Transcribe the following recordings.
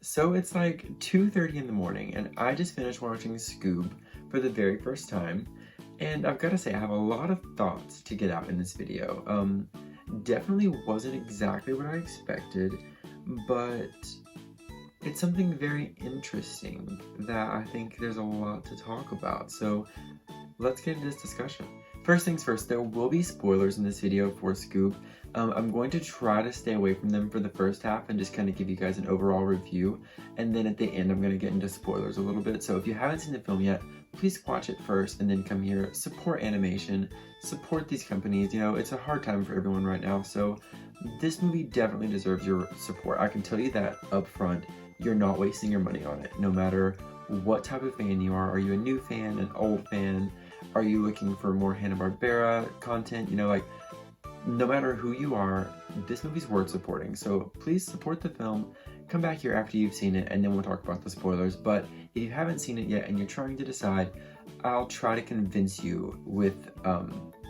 So it's like 2:30 in the morning and I just finished watching Scoob for the very first time, and I've got to say I have a lot of thoughts to get out in this video. Definitely wasn't exactly what I expected, but it's something very interesting that I think there's a lot to talk about. So let's get into this discussion. First things first, there will be spoilers in this video for Scoob. I'm going to try to stay away from them for the first half and just kind of give you guys an overall review. And then at the end, I'm going to get into spoilers a little bit. So if you haven't seen the film yet, please watch it first and then come here, support animation, support these companies. You know, it's a hard time for everyone right now. So this movie definitely deserves your support. I can tell you that up front, you're not wasting your money on it, no matter what type of fan you are. Are you a new fan, an old fan? Are you looking for more Hanna-Barbera content? You know, like, no matter who you are, this movie's worth supporting. So please support the film. Come back here after you've seen it, and then we'll talk about the spoilers. But if you haven't seen it yet and you're trying to decide, I'll try to convince you with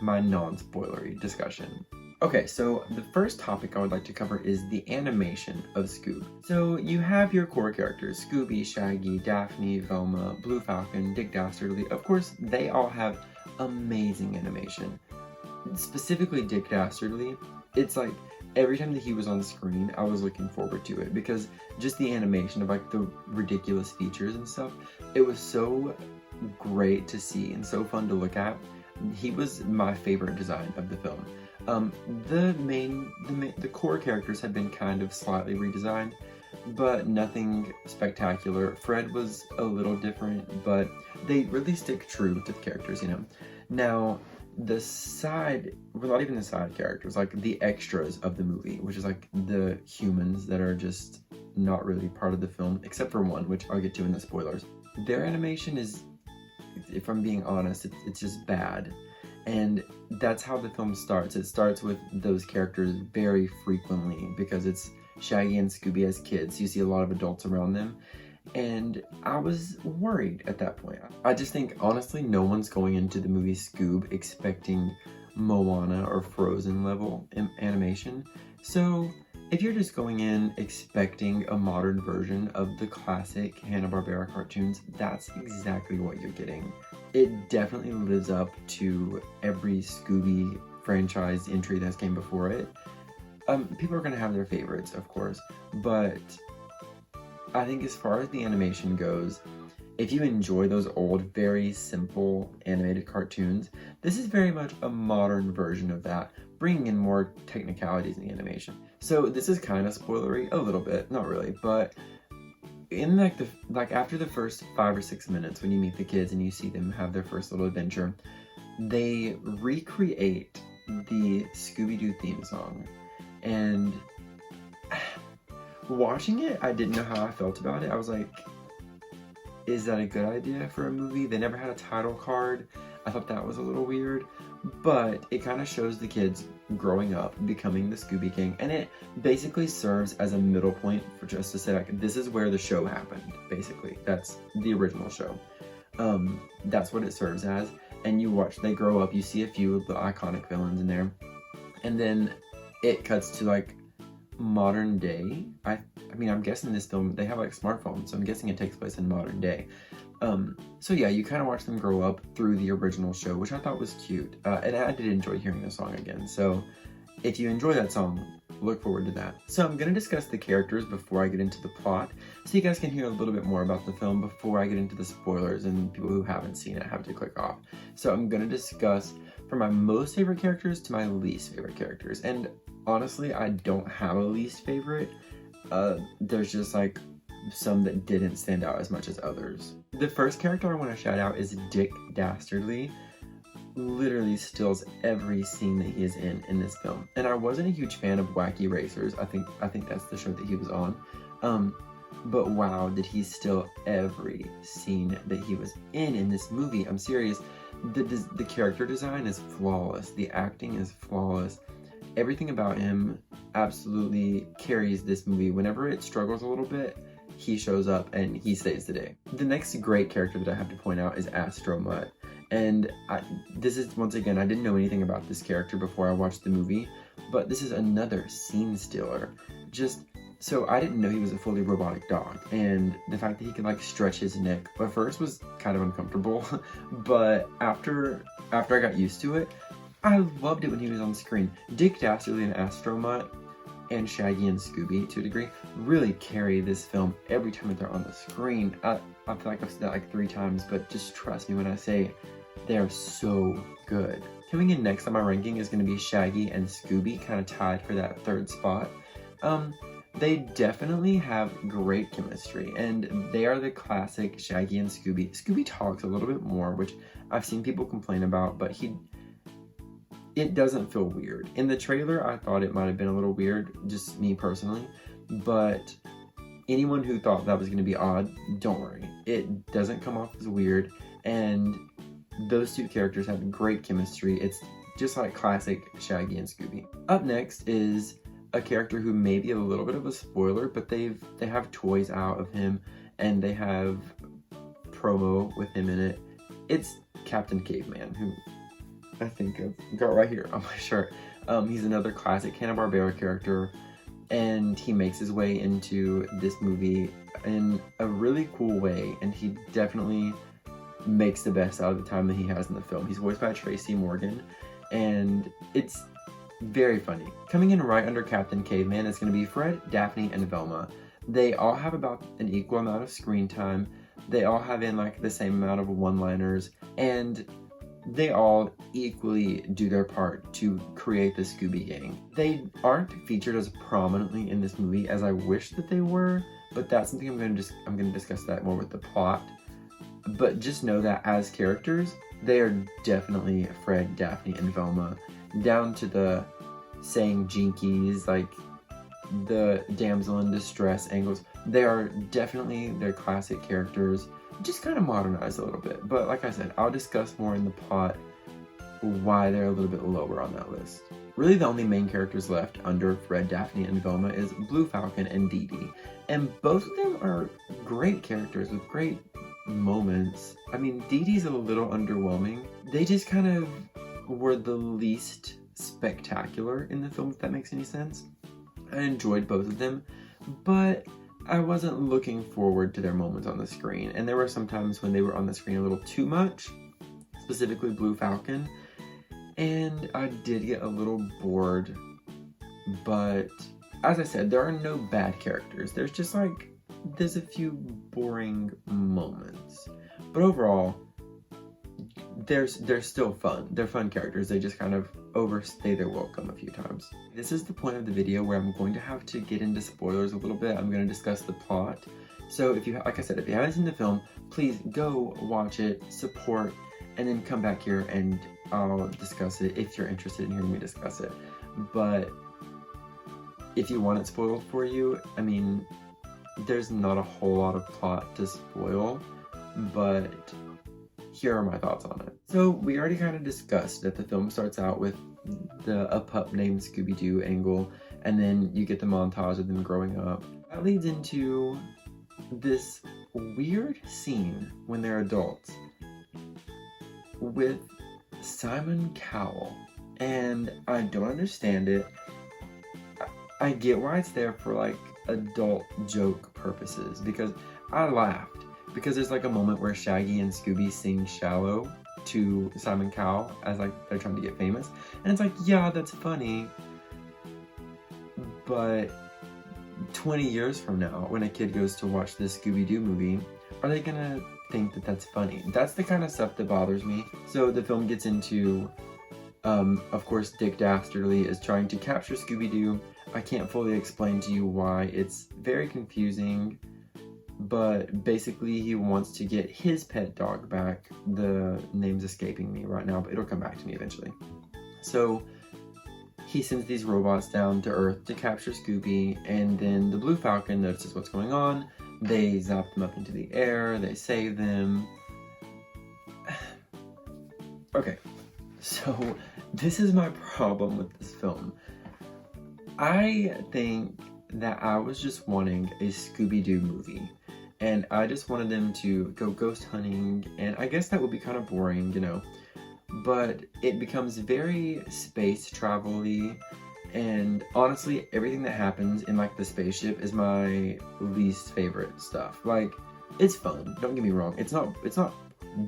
my non-spoilery discussion. Okay, so the first topic I would like to cover is the animation of Scoob. So you have your core characters, Scooby, Shaggy, Daphne, Velma, Blue Falcon, Dick Dastardly. Of course, they all have amazing animation. Specifically Dick Dastardly, it's like every time that he was on screen, I was looking forward to it because just the animation of like the ridiculous features and stuff, it was so great to see and so fun to look at. He was my favorite design of the film. The core characters have been kind of slightly redesigned, but nothing spectacular. Fred was a little different, but they really stick true to the characters, you know. Now, well, not even the side characters, like the extras of the movie, which is like the humans that are just not really part of the film, except for one, which I'll get to in the spoilers. Their animation is, if I'm being honest, it's just bad. And that's how the film starts. It starts with those characters very frequently because it's Shaggy and Scooby as kids. You see a lot of adults around them. And I was worried at that point. I just think, honestly, no one's going into the movie Scoob expecting Moana or Frozen level animation. So if you're just going in expecting a modern version of the classic Hanna-Barbera cartoons, that's exactly what you're getting. It definitely lives up to every Scooby franchise entry that's came before it. People are going to have their favorites, of course, but I think as far as the animation goes, if you enjoy those old, very simple animated cartoons, this is very much a modern version of that, bringing in more technicalities in the animation. So this is kind of spoilery, a little bit, not really, but in like after the first 5 or 6 minutes when you meet the kids and you see them have their first little adventure, they recreate the Scooby-Doo theme song. And watching it, I didn't know how I felt about it. I was like, is that a good idea for a movie? They never had a title card. I thought that was a little weird, but it kind of shows the kids growing up, becoming the Scooby Gang, and it basically serves as a middle point for just to say, like, this is where the show happened, basically. That's the original show. That's what it serves as, and you watch, they grow up, you see a few of the iconic villains in there, and then it cuts to, like, modern day. I mean, I'm guessing this film, they have like smartphones, so I'm guessing it takes place in modern day. So yeah, you kind of watch them grow up through the original show, which I thought was cute, and I did enjoy hearing the song again. So if you enjoy that song, look forward to that. So I'm going to discuss the characters before I get into the plot, so you guys can hear a little bit more about the film before I get into the spoilers and people who haven't seen it have to click off. So I'm going to discuss from my most favorite characters to my least favorite characters, and honestly, I don't have a least favorite. There's just like some that didn't stand out as much as others. The first character I want to shout out is Dick Dastardly. Literally steals every scene that he is in this film. And I wasn't a huge fan of Wacky Racers. I think that's the show that he was on. But wow, did he steal every scene that he was in this movie. I'm serious. The character design is flawless. The acting is flawless. Everything about him absolutely carries this movie. Whenever it struggles a little bit, he shows up and he saves the day. The next great character that I have to point out is Astro Mutt. And this is, once again, I didn't know anything about this character before I watched the movie, but this is another scene stealer. Just So I didn't know he was a fully robotic dog, and the fact that he could like stretch his neck at first was kind of uncomfortable, but after I got used to it, I loved it when he was on screen. Dick Dastardly and Astromutt and Shaggy and Scooby, to a degree, really carry this film every time that they're on the screen. I feel like I've said that like 3 times, but just trust me when I say they are so good. Coming in next on my ranking is going to be Shaggy and Scooby, kind of tied for that 3rd spot. They definitely have great chemistry, and they are the classic Shaggy and Scooby. Scooby talks a little bit more, which I've seen people complain about, but it doesn't feel weird. In the trailer, I thought it might have been a little weird, just me personally, but anyone who thought that was going to be odd, don't worry. It doesn't come off as weird, and those 2 characters have great chemistry. It's just like classic Shaggy and Scooby. Up next is a character who may be a little bit of a spoiler, but they have toys out of him, and they have promo with him in it. It's Captain Caveman, who I think I've got right here on my shirt. He's another classic Hanna-Barbera character, and he makes his way into this movie in a really cool way, and he definitely makes the best out of the time that he has in the film. He's voiced by Tracy Morgan, and it's very funny. Coming in right under Captain Caveman is going to be Fred, Daphne, and Velma. They all have about an equal amount of screen time. They all have in like the same amount of one-liners, and they all equally do their part to create the Scooby Gang. They aren't featured as prominently in this movie as I wish that they were, but that's something I'm going to discuss that more with the plot. But just know that as characters, they are definitely Fred, Daphne, and Velma, down to the saying jinkies, like the damsel in distress angles. They are definitely their classic characters, just kind of modernized a little bit. But like I said, I'll discuss more in the plot why they're a little bit lower on that list. Really, the only main characters left under Fred, Daphne, and Velma is Blue Falcon and Dee Dee. And both of them are great characters with great moments. I mean, Dee Dee's a little underwhelming. They just kind of were the least spectacular in the film, if that makes any sense. I enjoyed both of them, but I wasn't looking forward to their moments on the screen. And there were some times when they were on the screen a little too much, specifically Blue Falcon, and I did get a little bored. But as I said, there are no bad characters. There's a few boring moments. But overall, they're still fun. They're fun characters. They just kind of overstay their welcome a few times. This is the point of the video where I'm going to have to get into spoilers a little bit. I'm going to discuss the plot. So like I said, if you haven't seen the film, please go watch it, support, and then come back here and I'll discuss it if you're interested in hearing me discuss it. But if you want it spoiled for you, I mean, there's not a whole lot of plot to spoil, but here are my thoughts on it. So we already kind of discussed that the film starts out with a pup named Scooby-Doo angle, and then you get the montage of them growing up. That leads into this weird scene when they're adults with Simon Cowell, and I don't understand it. I get why it's there for like adult joke purposes, because I laughed because there's like a moment where Shaggy and Scooby sing Shallow to Simon Cowell as like they're trying to get famous, and it's like, yeah, that's funny, but 20 years from now when a kid goes to watch this Scooby-Doo movie, are they gonna think that that's funny? That's the kind of stuff that bothers me. So the film gets into of course Dick Dastardly is trying to capture Scooby-Doo. I can't fully explain to you why. It's very confusing, but basically he wants to get his pet dog back. The name's escaping me right now, but it'll come back to me eventually. So he sends these robots down to Earth to capture Scooby, and then the Blue Falcon notices what's going on. They zap them up into the air, they save them. Okay, so this is my problem with this film. I think that I was just wanting a Scooby-Doo movie, and I just wanted them to go ghost hunting, and I guess that would be kind of boring, you know, but it becomes very space travel-y, And honestly, everything that happens in like the spaceship is my least favorite stuff. Like, it's fun, don't get me wrong. It's not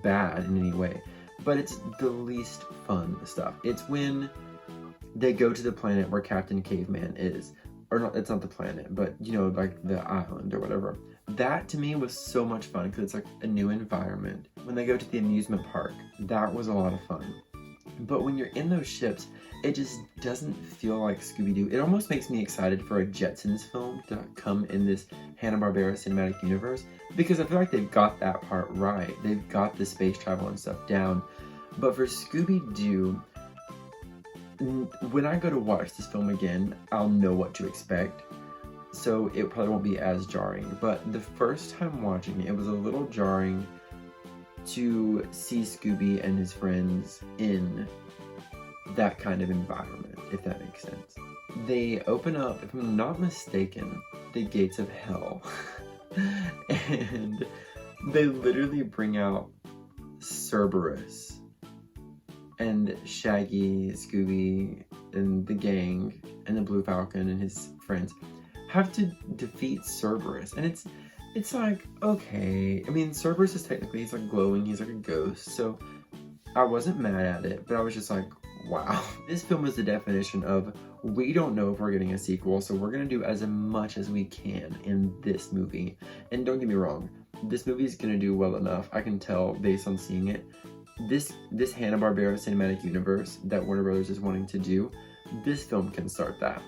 bad in any way, but it's the least fun stuff. It's when they go to the planet where Captain Caveman is. Or not, it's not the planet, but you know, like the island or whatever. That to me was so much fun because it's like a new environment. When they go to the amusement park, that was a lot of fun. But when you're in those ships, it just doesn't feel like Scooby-Doo. It almost makes me excited for a Jetsons film to come in this Hanna-Barbera cinematic universe, because I feel like they've got that part right. They've got the space travel and stuff down. But for Scooby-Doo, when I go to watch this film again, I'll know what to expect. So it probably won't be as jarring. But the first time watching it, it was a little jarring to see Scooby and his friends in that kind of environment, if that makes sense. They open up, if I'm not mistaken, the gates of hell. And they literally bring out Cerberus and Shaggy, Scooby, and the gang, and the Blue Falcon and his friends have to defeat Cerberus. And it's like, okay. I mean, Cerberus is technically, he's like glowing, he's like a ghost, so I wasn't mad at it, but I was just like, wow. This film is the definition of, we don't know if we're getting a sequel, so we're gonna do as much as we can in this movie. And don't get me wrong, this movie is gonna do well enough. I can tell based on seeing it. This Hanna-Barbera cinematic universe that Warner Brothers is wanting to do, this film can start that.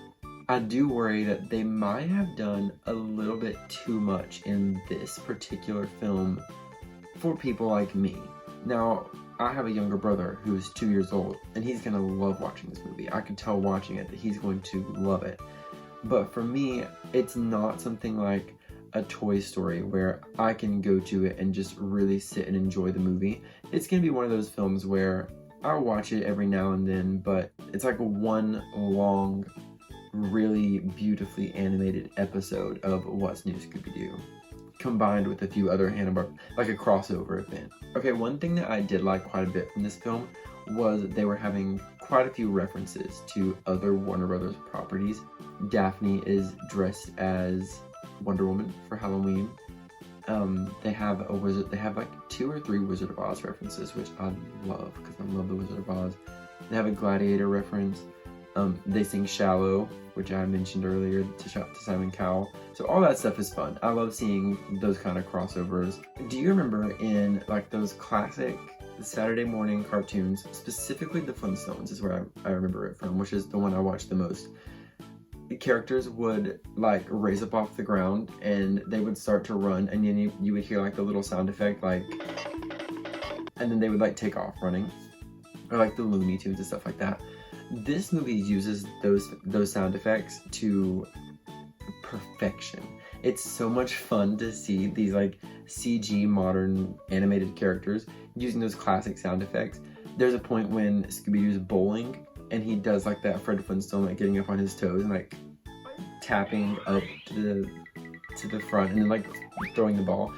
I do worry that they might have done a little bit too much in this particular film for people like me. Now, I have a younger brother who's 2 years old, and he's gonna love watching this movie. I can tell watching it that he's going to love it. But for me, it's not something like a Toy Story where I can go to it and just really sit and enjoy the movie. It's gonna be one of those films where I watch it every now and then, but it's like one long, really beautifully animated episode of What's New Scooby-Doo, combined with a few other Hanna-Barbera, like a crossover event. Okay, one thing that I did like quite a bit from this film was they were having quite a few references to other Warner Brothers properties. Daphne is dressed as Wonder Woman for Halloween. They have a wizard. They have like 2 or 3 Wizard of Oz references, which I love because I love the Wizard of Oz. They have a Gladiator reference. They sing "Shallow," which I mentioned earlier, to Simon Cowell. So all that stuff is fun. I love seeing those kind of crossovers. Do you remember in like those classic Saturday morning cartoons, specifically the Flintstones is where I remember it from, which is the one I watched the most. The characters would like raise up off the ground and they would start to run, and then you would hear like the little sound effect, like, and then they would like take off running, or like the Looney Tunes and stuff like that. This movie uses those sound effects to perfection. It's so much fun to see these like CG modern animated characters using those classic sound effects. There's a point when Scooby-Doo's bowling and he does like that Fred Flintstone, like getting up on his toes and like tapping up to the front and then like throwing the ball.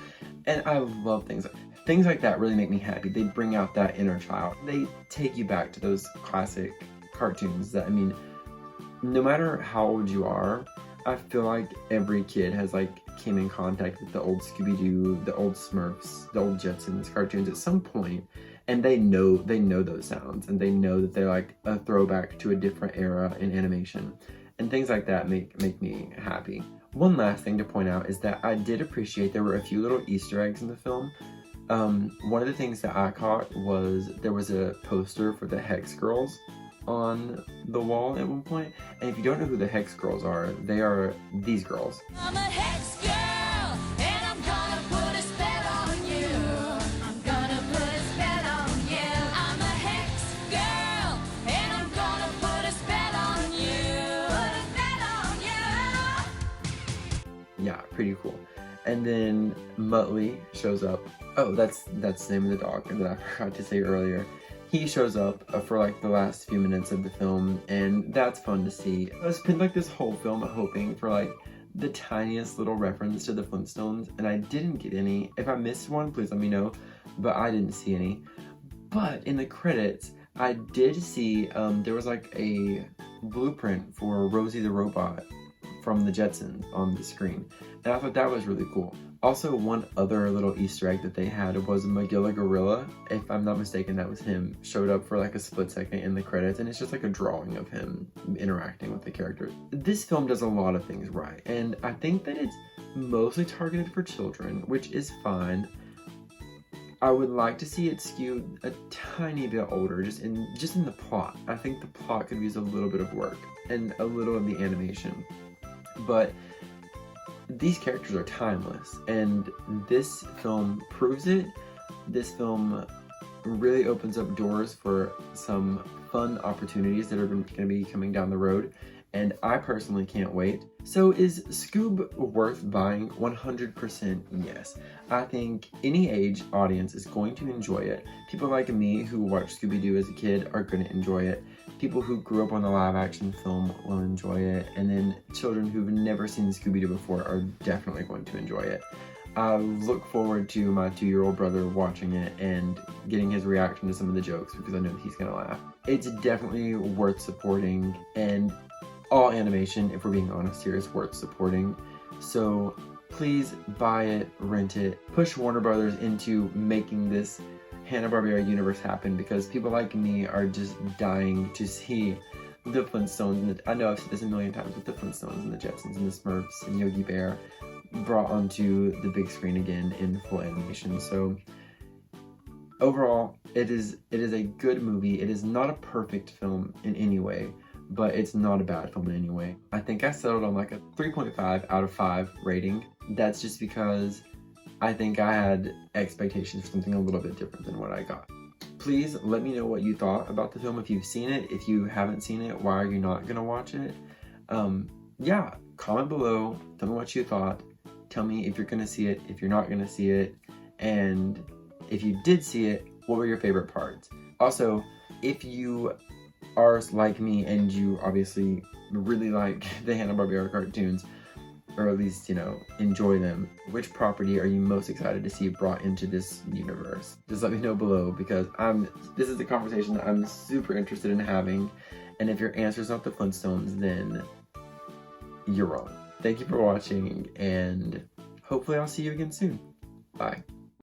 And I love things like that. Really make me happy. They bring out that inner child. They take you back to those classic cartoons that, I mean, no matter how old you are, I feel like every kid has like came in contact with the old Scooby-Doo, the old Smurfs, the old Jetsons cartoons at some point, and they know those sounds, and they know that they're like a throwback to a different era in animation, and things like that make me happy. One last thing to point out is that I did appreciate there were a few little Easter eggs in the film. One of the things that I caught was there was a poster for the Hex Girls on the wall at one point, and if you don't know who the Hex Girls are, they are these girls. I'm a Hex Girl, and I'm gonna put a spell on you. I'm gonna put a spell on you. I'm a Hex Girl, and I'm gonna put a spell on you. Put a spell on you. Yeah, pretty cool. And then Muttley shows up. Oh, that's the name of the dog that I forgot to say earlier. He shows up for like the last few minutes of the film, and that's fun to see. I spent like this whole film hoping for like the tiniest little reference to the Flintstones, and I didn't get any. If I missed one, please let me know, but I didn't see any. But in the credits, I did see, there was like a blueprint for Rosie the Robot from the Jetsons on the screen, and I thought that was really cool. Also, one other little Easter egg that they had was Magilla Gorilla. If I'm not mistaken, that was him. Showed up for like a split second in the credits, and it's just like a drawing of him interacting with the characters. This film does a lot of things right, and I think that it's mostly targeted for children, which is fine. I would like to see it skewed a tiny bit older, just in the plot. I think the plot could use a little bit of work and a little of the animation, but these characters are timeless, and this film proves it. This film really opens up doors for some fun opportunities that are going to be coming down the road, and I personally can't wait. So is Scoob worth buying? 100% yes. I think any age audience is going to enjoy it. People like me who watched Scooby-Doo as a kid are going to enjoy it. People who grew up on the live action film will enjoy it, and then children who've never seen Scooby-Doo before are definitely going to enjoy it. I look forward to my 2-year-old brother watching it and getting his reaction to some of the jokes, because I know that he's gonna laugh. It's definitely worth supporting, and all animation, if we're being honest here, is worth supporting. So please buy it, rent it, push Warner Brothers into making this Hanna-Barbera universe happen, because people like me are just dying to see the Flintstones, and I know I've said this a million times, with the Flintstones and the Jetsons and the Smurfs and Yogi Bear brought onto the big screen again in full animation. So overall, it is a good movie. It is not a perfect film in any way, but it's not a bad film in any way. I think I settled on like a 3.5 out of 5 rating. That's just because I think I had expectations for something a little bit different than what I got. Please let me know what you thought about the film. If you've seen it, if you haven't seen it, why are you not gonna watch it? Yeah, comment below, tell me what you thought. Tell me if you're gonna see it, if you're not gonna see it, and if you did see it, what were your favorite parts? Also, if you are like me and you obviously really like the Hanna-Barbera cartoons, or at least, you know, enjoy them, which property are you most excited to see brought into this universe? Just let me know below, because this is a conversation that I'm super interested in having, and if your answer is not the Flintstones, then you're wrong. Thank you for watching, and hopefully I'll see you again soon. Bye.